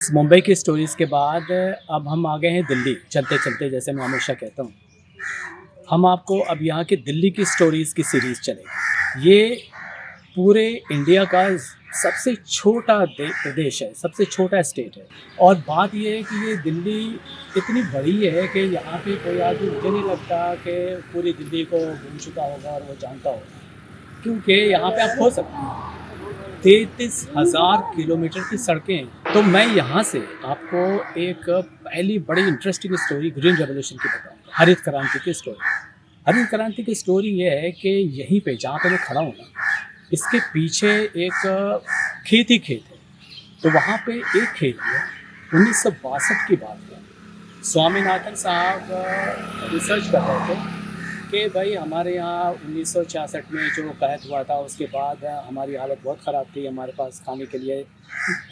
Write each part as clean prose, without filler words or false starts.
मुंबई की स्टोरीज़ के बाद अब हम आ गए हैं दिल्ली, चलते-चलते जैसे मैं हमेशा कहता हूँ। हम आपको अब यहाँ की दिल्ली की स्टोरीज़ की सीरीज़ चलेगी। ये पूरे इंडिया का सबसे छोटा प्रदेश है, सबसे छोटा स्टेट है और बात ये है कि ये दिल्ली इतनी बड़ी है कि यहाँ पे कोई आदमी मुझे नहीं लगता कि पूरी दिल्ली को घूम चुका होगा और वो जानता होगा, क्योंकि यहाँ पे आप खो सकते हैं। 33,000 किलोमीटर की सड़कें हैं। तो मैं यहाँ से आपको एक पहली बड़ी इंटरेस्टिंग स्टोरी ग्रीन रेवोल्यूशन की बताऊँगा, हरित क्रांति की स्टोरी। हरित क्रांति की स्टोरी ये है कि यहीं पे जहाँ पे मैं खड़ा हूँ ना, इसके पीछे एक खेत ही खेत है। तो वहाँ पे एक खेत में 1962 की बात है, स्वामीनाथन साहब रिसर्च कर रहे थे कि भाई हमारे यहाँ 1966 में जो कहत हुआ था उसके बाद हमारी हालत बहुत ख़राब थी। हमारे पास खाने के लिए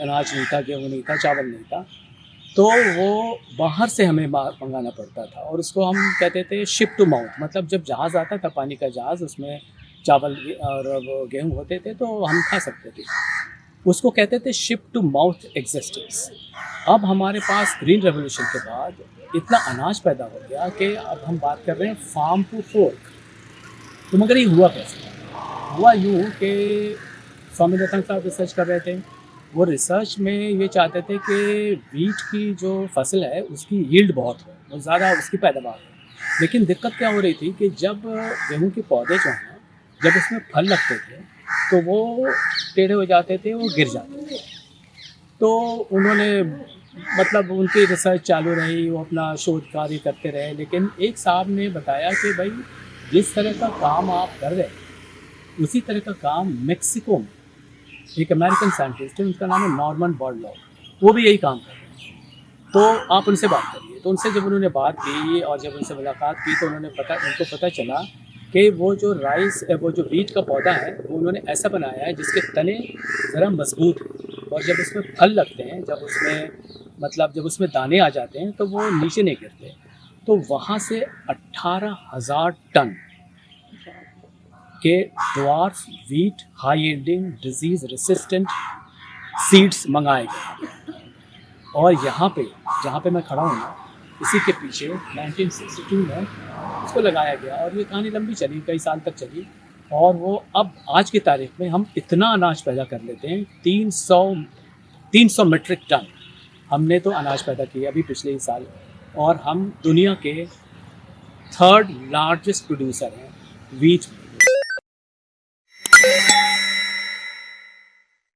अनाज नहीं था, गेहूँ नहीं था, चावल नहीं था। तो वो बाहर से हमें मंगाना पड़ता था और उसको हम कहते थे शिप टू माउथ, मतलब जब जहाज़ आता था, पानी का जहाज़, उसमें चावल और वो गेहूँ होते थे तो हम खा सकते थे। उसको कहते थे शिप टू माउथ एग्जिस्टेंस। अब हमारे पास ग्रीन रेवोल्यूशन के बाद इतना अनाज पैदा हो गया कि अब हम बात कर रहे हैं फार्म टू फोर्क। तो मगर ये हुआ कैसे? हुआ यूँ कि स्वामीनाथन साहब रिसर्च कर रहे थे। वो रिसर्च में ये चाहते थे कि वीट की जो फसल है उसकी यील्ड बहुत हो, वो ज़्यादा उसकी पैदावार हो। लेकिन दिक्कत क्या हो रही थी कि जब गेहूँ के पौधे जो हैं, जब उसमें फल लगते थे तो वो टेढ़े हो जाते थे, वो गिर जाते थे। तो उन्होंने मतलब उनकी रिसर्च चालू रही, वो अपना शोध कार्य करते रहे, लेकिन एक साहब ने बताया कि भाई जिस तरह का काम आप कर रहे हैं उसी तरह का काम मेक्सिको में एक अमेरिकन साइंटिस्ट है, उनका नाम है नॉर्मन बोरलॉग, वो भी यही काम कर रहे हैं। तो आप उनसे बात करिए। तो उनसे जब उन्होंने बात की और जब उनसे मुलाकात की तो उनको पता चला कि वो जो वो जो बीट का पौधा है वो उन्होंने ऐसा बनाया है जिसके तने ज़रा मजबूत हैं और जब उसमें फल लगते हैं, जब उसमें दाने आ जाते हैं तो वो नीचे नहीं गिरते। तो वहाँ से 18,000 टन के dwarf wheat high yielding disease resistant seeds मंगाए गए और यहाँ पे जहाँ पे मैं खड़ा हूँ ना, इसी के पीछे 1962 में उसको लगाया गया और ये कहानी लंबी चली, कई साल तक चली। और वो अब आज की तारीख में हम इतना अनाज पैदा कर लेते हैं, 300 मीट्रिक टन हमने तो अनाज पैदा किया अभी पिछले ही साल, और हम दुनिया के थर्ड लार्जेस्ट प्रोड्यूसर हैं वीट में।